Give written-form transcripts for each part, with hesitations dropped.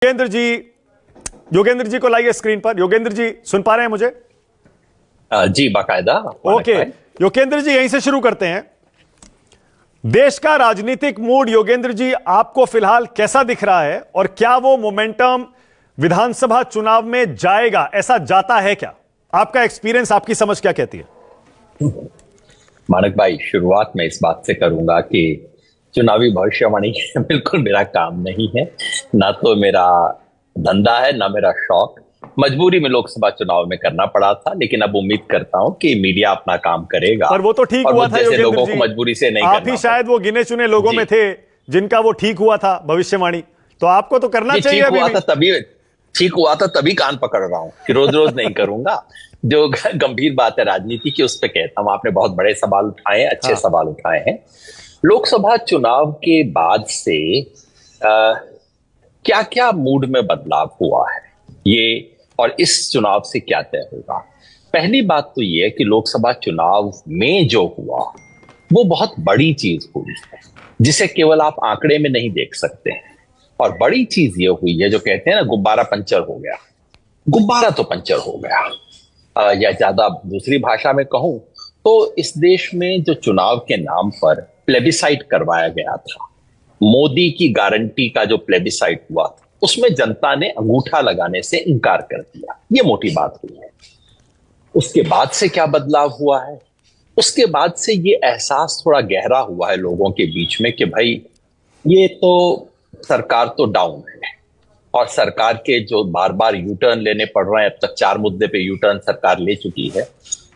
योगेंद्र जी को लाइए स्क्रीन पर। योगेंद्र जी सुन पा रहे हैं मुझे? जी बाकायदा। ओके, योगेंद्र जी यहीं से शुरू करते हैं। देश का राजनीतिक मूड योगेंद्र जी आपको फिलहाल कैसा दिख रहा है और क्या वो मोमेंटम विधानसभा चुनाव में जाएगा, ऐसा जाता है क्या? आपका एक्सपीरियंस, आपकी समझ क्या कहती है? मानक भाई, शुरुआत में इस बात से करूंगा कि चुनावी भविष्यवाणी बिल्कुल मेरा काम नहीं है, ना तो मेरा धंधा है, ना मेरा शौक। मजबूरी में लोकसभा चुनाव में करना पड़ा था, लेकिन अब उम्मीद करता हूं कि मीडिया अपना काम करेगा। पर वो तो ठीक हुआ था जैसे लोगों जी, को मजबूरी से नहीं आप ही शायद वो गिने चुने लोगों में थे जिनका वो ठीक हुआ था भविष्यवाणी, तो आपको तो करना चाहिए। ठीक हुआ था तभी कान पकड़ रहा हूं कि रोज रोज नहीं करूंगा। जो गंभीर बात है राजनीति की, उस पर कहता हूं। आपने बहुत बड़े सवाल उठाए हैं, अच्छे सवाल उठाए हैं। लोकसभा चुनाव के बाद से क्या क्या मूड में बदलाव हुआ है ये, और इस चुनाव से क्या तय होगा। पहली बात तो ये है कि लोकसभा चुनाव में जो हुआ वो बहुत बड़ी चीज हुई है, जिसे केवल आप आंकड़े में नहीं देख सकते हैं। और बड़ी चीज ये हुई है, जो कहते हैं ना, गुब्बारा पंचर हो गया। गुब्बारा तो पंचर हो गया, या ज्यादा दूसरी भाषा में कहूं तो इस देश में जो चुनाव के नाम पर प्लेबिसाइट करवाया गया था, मोदी की गारंटी का जो प्लेबिसाइट हुआ था, उसमें जनता ने अंगूठा लगाने से इनकार कर दिया। ये मोटी बात हुई है। उसके बाद से क्या बदलाव हुआ है? उसके बाद से ये एहसास थोड़ा गहरा हुआ है लोगों के बीच में कि भाई ये तो सरकार तो डाउन है, और सरकार के जो बार बार यू टर्न लेने पड़ रहे हैं, अब तक 4 मुद्दे पे यू टर्न सरकार ले चुकी है,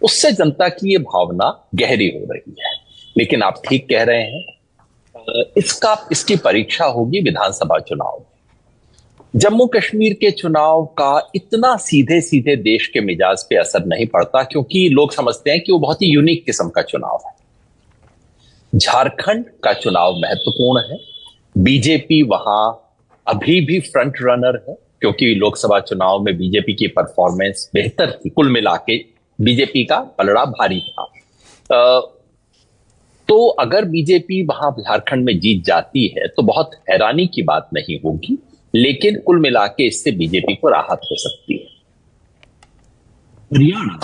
उससे जनता की ये भावना गहरी हो रही है। लेकिन आप ठीक कह रहे हैं, इसकी परीक्षा होगी विधानसभा चुनाव में। जम्मू कश्मीर के चुनाव का इतना सीधे सीधे देश के मिजाज पे असर नहीं पड़ता, क्योंकि लोग समझते हैं कि वो बहुत ही यूनिक किस्म का चुनाव है। झारखंड का चुनाव महत्वपूर्ण है। बीजेपी वहां अभी भी फ्रंट रनर है, क्योंकि लोकसभा चुनाव में बीजेपी की परफॉर्मेंस बेहतर थी। कुल मिला के बीजेपी का पलड़ा भारी था। तो अगर बीजेपी वहां झारखंड में जीत जाती है तो बहुत हैरानी की बात नहीं होगी, लेकिन कुल मिला के इससे बीजेपी को राहत हो सकती है। हरियाणा,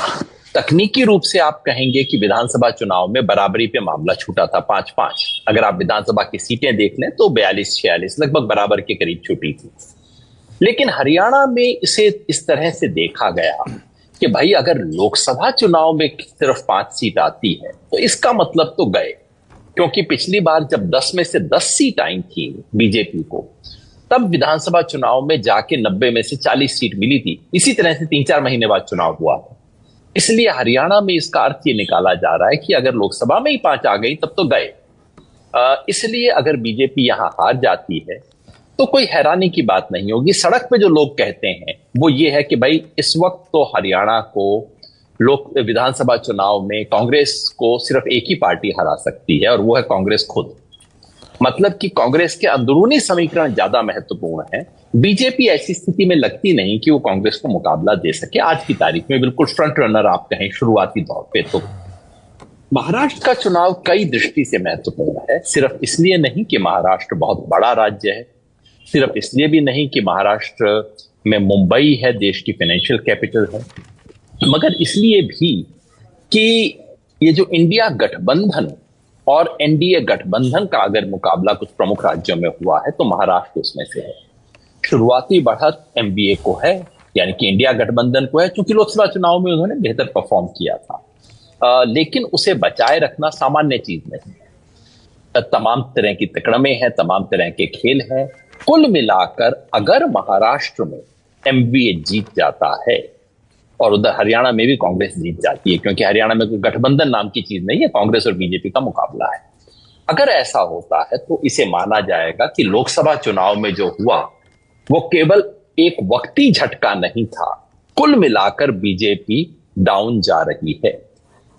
तकनीकी रूप से आप कहेंगे कि विधानसभा चुनाव में बराबरी पे मामला छूटा था, 5-5। अगर आप विधानसभा की सीटें देख लें तो 42-46 लगभग बराबर के करीब छूटी थी। लेकिन हरियाणा में इसे इस तरह से देखा गया कि भाई अगर लोकसभा चुनाव में सिर्फ 5 सीट आती है तो इसका मतलब तो गए, क्योंकि पिछली बार जब 10 में से 10 सीट आई थी बीजेपी को, तब विधानसभा चुनाव में जाके 90 में से 40 सीट मिली थी। इसी तरह से 3-4 महीने बाद चुनाव हुआ था। इसलिए हरियाणा में इसका अर्थ ये निकाला जा रहा है कि अगर लोकसभा में ही 5 आ गई तब तो गए। इसलिए अगर बीजेपी यहां हार जाती है तो कोई हैरानी की बात नहीं होगी। सड़क पे जो लोग कहते हैं वो ये है कि भाई इस वक्त तो हरियाणा को विधानसभा चुनाव में कांग्रेस को सिर्फ एक ही पार्टी हरा सकती है, और वो है कांग्रेस खुद। मतलब कि कांग्रेस के अंदरूनी समीकरण ज्यादा महत्वपूर्ण है। बीजेपी ऐसी स्थिति में लगती नहीं कि वो कांग्रेस को मुकाबला दे सके आज की तारीख में। बिल्कुल फ्रंट रनर आप कहें शुरुआती दौर पे। तो महाराष्ट्र का चुनाव कई दृष्टि से महत्वपूर्ण है। सिर्फ इसलिए नहीं कि महाराष्ट्र बहुत बड़ा राज्य है, सिर्फ इसलिए भी नहीं कि महाराष्ट्र में मुंबई है, देश की फाइनेंशियल कैपिटल है, मगर इसलिए भी कि ये जो इंडिया गठबंधन और एनडीए गठबंधन का अगर मुकाबला कुछ प्रमुख राज्यों में हुआ है तो महाराष्ट्र उसमें से है। शुरुआती बढ़त एमबीए को है, यानी कि इंडिया गठबंधन को है, क्योंकि लोकसभा चुनाव में उन्होंने बेहतर परफॉर्म किया था। लेकिन उसे बचाए रखना सामान्य चीज नहीं है। तमाम तरह की तकड़में हैं, तमाम तरह के खेल हैं। कुल मिलाकर अगर महाराष्ट्र में एमबीए जीत जाता है और उधर हरियाणा में भी कांग्रेस जीत जाती है, क्योंकि हरियाणा में कोई गठबंधन नाम की चीज नहीं है, कांग्रेस और बीजेपी का मुकाबला है। अगर ऐसा होता है तो इसे माना जाएगा कि लोकसभा चुनाव में जो हुआ वो केवल एक वक्ती झटका नहीं था। कुल मिलाकर बीजेपी डाउन जा रही है।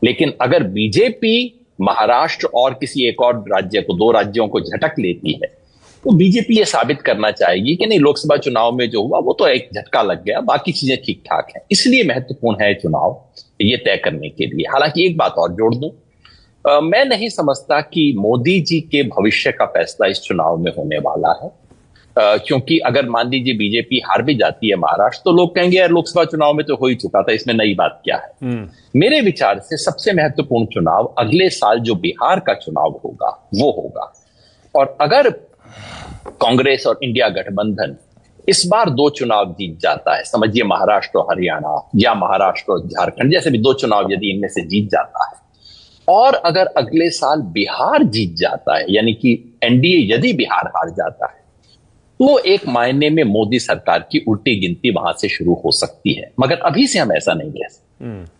लेकिन अगर बीजेपी महाराष्ट्र और किसी एक और राज्य को, 2 राज्यों को झटक लेती है, तो बीजेपी ये साबित करना चाहेगी कि नहीं, लोकसभा चुनाव में जो हुआ वो तो एक झटका लग गया, बाकी चीजें ठीक ठाक हैं। इसलिए महत्वपूर्ण है चुनाव ये तय करने के लिए। हालांकि एक बात और जोड़ दूं, मैं नहीं समझता कि मोदी जी के भविष्य का फैसला इस चुनाव में होने वाला है। क्योंकि अगर मान लीजिए बीजेपी हार भी जाती है महाराष्ट्र, तो लोग कहेंगे यार लोकसभा चुनाव में तो हो ही चुका था, इसमें नई बात क्या है। मेरे विचार से सबसे महत्वपूर्ण चुनाव अगले साल जो बिहार का चुनाव होगा वो होगा। और अगर कांग्रेस और इंडिया गठबंधन इस बार 2 चुनाव जीत जाता है, समझिए महाराष्ट्र और हरियाणा या महाराष्ट्र और झारखंड जैसे भी 2 चुनाव यदि इनमें से जीत जाता है, और अगर अगले साल बिहार जीत जाता है, यानी कि एनडीए यदि बिहार हार जाता है, तो एक मायने में मोदी सरकार की उल्टी गिनती वहां से शुरू हो सकती है। मगर अभी से हम ऐसा नहीं कह सकते।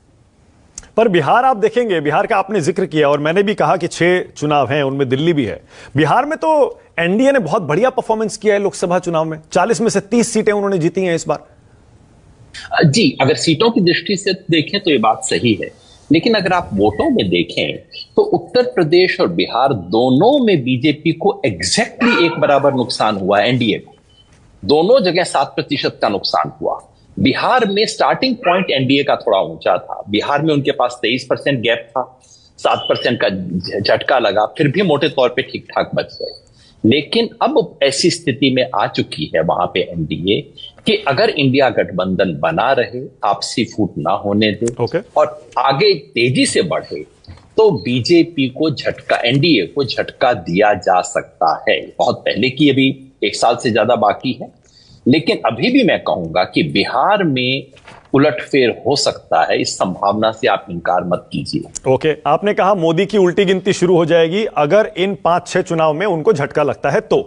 पर बिहार आप देखेंगे, बिहार का आपने जिक्र किया और मैंने भी कहा कि 6 चुनाव हैं, उनमें दिल्ली भी है। बिहार में तो एनडीए ने बहुत बढ़िया परफॉर्मेंस किया है लोकसभा चुनाव में, 40 में से 30 सीटें उन्होंने जीती हैं इस बार। जी, अगर सीटों की दृष्टि से देखें तो ये बात सही है, लेकिन अगर आप वोटों में देखें तो उत्तर प्रदेश और बिहार दोनों में बीजेपी को एग्जैक्टली एक बराबर नुकसान हुआ है। एनडीए को दोनों जगह 7% का नुकसान हुआ। बिहार में स्टार्टिंग पॉइंट एनडीए का थोड़ा ऊंचा था, बिहार में उनके पास 23% गैप था, 7% का झटका लगा, फिर भी मोटे तौर पे ठीक ठाक बच गए। लेकिन अब ऐसी स्थिति में आ चुकी है वहां पे एनडीए कि अगर इंडिया गठबंधन बना रहे, आपसी फूट ना होने दे और आगे तेजी से बढ़े, तो बीजेपी को झटका, एनडीए को झटका दिया जा सकता है। बहुत पहले की, अभी 1 साल से ज्यादा बाकी है, लेकिन अभी भी मैं कहूंगा कि बिहार में उलटफेर हो सकता है। इस संभावना से आप इनकार मत कीजिए। आपने कहा मोदी की उल्टी गिनती शुरू हो जाएगी अगर इन 5-6 चुनाव में उनको झटका लगता है तो।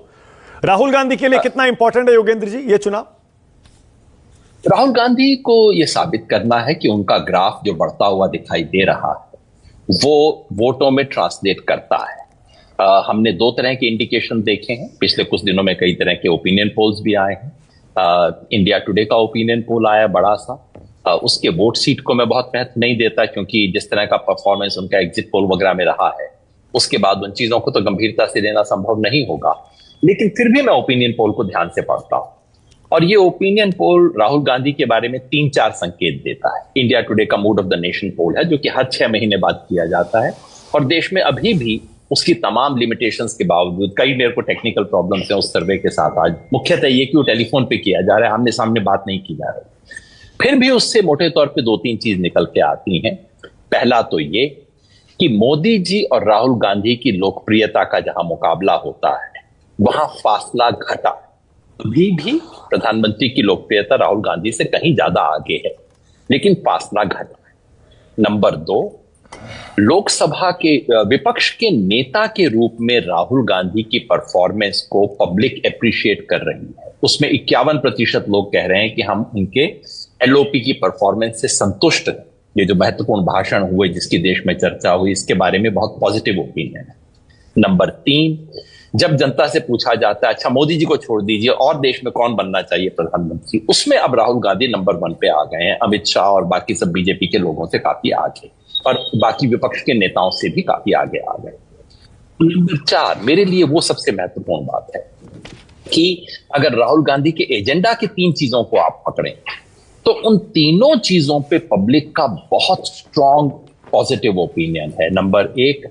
राहुल गांधी के लिए कितना इंपॉर्टेंट है योगेंद्र जी ये चुनाव? राहुल गांधी को यह साबित करना है कि उनका ग्राफ जो बढ़ता हुआ दिखाई दे रहा है वो वोटों में ट्रांसलेट करता है। हमने 2 तरह के इंडिकेशन देखे हैं पिछले कुछ दिनों में, कई तरह के ओपिनियन पोल्स भी आए हैं। इंडिया टुडे का ओपिनियन पोल आया बड़ा सा, उसके वोट सीट को मैं बहुत महत्व नहीं देता, क्योंकि जिस तरह का परफॉर्मेंस उनका एग्जिट पोल वगैरह में रहा है, उसके बाद उन चीजों को तो गंभीरता से लेना संभव नहीं होगा। लेकिन फिर भी मैं ओपिनियन पोल को ध्यान से पढ़ता हूं, और ये ओपिनियन पोल राहुल गांधी के बारे में 3-4 संकेत देता है। इंडिया टुडे का मूड ऑफ द नेशन पोल है, जो कि हर 6 महीने बाद किया जाता है, और देश में अभी भी उसकी तमाम लिमिटेशंस के बावजूद, कई मेरे को टेक्निकल प्रॉब्लम्स हैं उस सर्वे के साथ, आज मुख्यतः ये कि वो टेलीफोन पे किया जा रहा है, आमने सामने बात नहीं की जा रही, फिर भी उससे मोटे तौर पे 2-3 चीज निकल के आती हैं। पहला तो ये कि मोदी जी और राहुल गांधी की लोकप्रियता का जहां मुकाबला होता है वहां फासला घटा। अभी भी प्रधानमंत्री की लोकप्रियता राहुल गांधी से कहीं ज्यादा आगे है, लेकिन फासला घटा। नंबर 2, लोकसभा के विपक्ष के नेता के रूप में राहुल गांधी की परफॉर्मेंस को पब्लिक अप्रिशिएट कर रही है। उसमें 51% लोग कह रहे हैं कि हम उनके एलओपी की परफॉर्मेंस से संतुष्ट हैं। ये जो महत्वपूर्ण भाषण हुए जिसकी देश में चर्चा हुई, इसके बारे में बहुत पॉजिटिव ओपिनियन है। नंबर 3, जब जनता से पूछा जाता है अच्छा मोदी जी को छोड़ दीजिए और देश में कौन बनना चाहिए प्रधानमंत्री, उसमें अब राहुल गांधी नंबर 1 पे आ गए हैं, अमित शाह और बाकी सब बीजेपी के लोगों से काफी आगे, और बाकी विपक्ष के नेताओं से भी काफी आगे आ गए। नंबर 4, मेरे लिए वो सबसे महत्वपूर्ण बात है कि अगर राहुल गांधी के एजेंडा की 3 चीजों को आप पकड़ें तो उन तीनों चीजों पे पब्लिक का बहुत स्ट्रॉन्ग पॉजिटिव ओपिनियन है। नंबर 1,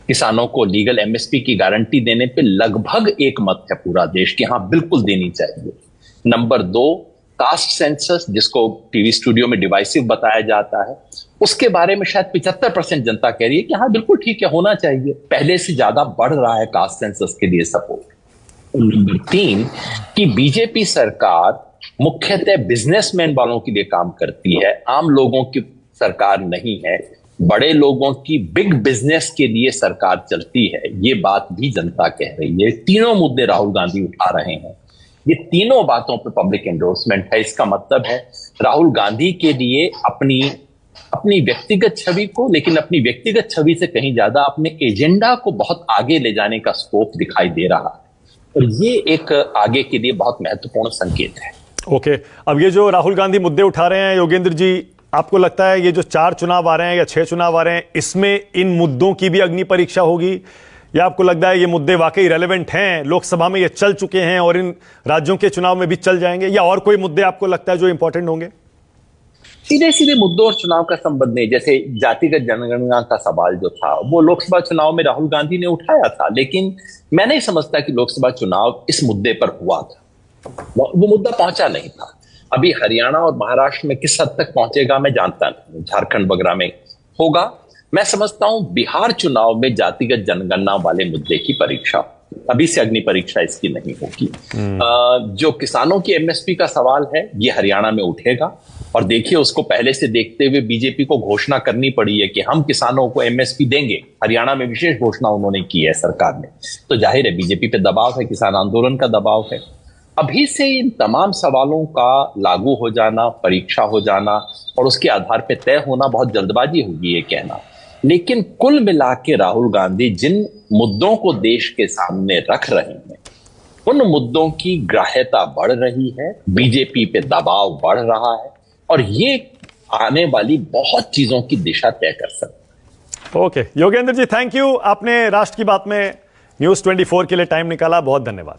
किसानों को लीगल एमएसपी की गारंटी देने पे लगभग एक मत है पूरा देश कि हाँ बिल्कुल देनी चाहिए। नंबर 2, कास्ट सेंसस, जिसको टीवी स्टूडियो में डिवाइसिव बताया जाता है, उसके बारे में शायद 75% जनता कह रही है कि हाँ बिल्कुल ठीक है, होना चाहिए। पहले से ज्यादा बढ़ रहा है कास्ट सेंसस के लिए सपोर्ट। नंबर 3, कि बीजेपी सरकार मुख्यतः बिजनेसमैन वालों के लिए काम करती है, आम लोगों की सरकार नहीं है, बड़े लोगों की बिग बिजनेस के लिए सरकार चलती है। ये बात भी जनता कह रही है। तीनों मुद्दे राहुल गांधी उठा रहे हैं, ये तीनों बातों पे पब्लिक एंडोर्समेंट है। इसका मतलब है राहुल गांधी के लिए अपनी व्यक्तिगत छवि को, लेकिन अपनी व्यक्तिगत छवि से कहीं ज्यादा अपने एजेंडा को बहुत आगे ले जाने का स्कोप दिखाई दे रहा है, और ये एक आगे के लिए बहुत महत्वपूर्ण संकेत है। अब ये जो राहुल गांधी मुद्दे उठा रहे हैं योगेंद्र जी, आपको लगता है ये जो 4 चुनाव आ रहे हैं या 6 चुनाव आ रहे हैं, इसमें इन मुद्दों की भी अग्नि परीक्षा होगी, या आपको लगता है ये मुद्दे वाकई रेलेवेंट हैं, लोकसभा में ये चल चुके हैं और इन राज्यों के चुनाव में भी चल जाएंगे, या और कोई मुद्दे आपको लगता है जो इंपॉर्टेंट होंगे? सीधे सीधे मुद्दों और चुनाव का संबंध नहीं। जैसे जातिगत जनगणना का सवाल जो था वो लोकसभा चुनाव में राहुल गांधी ने उठाया था, लेकिन मैं नहीं समझता कि लोकसभा चुनाव इस मुद्दे पर हुआ था। वो मुद्दा पहुंचा नहीं था। अभी हरियाणा और महाराष्ट्र में किस हद तक पहुंचेगा मैं जानता नहीं, झारखंड वगैरह में होगा। मैं समझता हूं बिहार चुनाव में जातिगत जनगणना वाले मुद्दे की परीक्षा, अभी से अग्नि परीक्षा इसकी नहीं होगी। जो किसानों की एमएसपी का सवाल है ये हरियाणा में उठेगा, और देखिए उसको पहले से देखते हुए बीजेपी को घोषणा करनी पड़ी है कि हम किसानों को एमएसपी देंगे। हरियाणा में विशेष घोषणा उन्होंने की है सरकार ने, तो जाहिर है बीजेपी पे दबाव है, किसान आंदोलन का दबाव है। अभी से इन तमाम सवालों का लागू हो जाना, परीक्षा हो जाना और उसके आधार पर तय होना बहुत जल्दबाजी होगी ये कहना। लेकिन कुल मिला के राहुल गांधी जिन मुद्दों को देश के सामने रख रहे हैं उन मुद्दों की ग्राह्यता बढ़ रही है, बीजेपी पे दबाव बढ़ रहा है, और ये आने वाली बहुत चीजों की दिशा तय कर सकता है। Okay Yogendra ji, thank you, आपने राष्ट्र की बात में न्यूज़ 24 के लिए टाइम निकाला, बहुत धन्यवाद।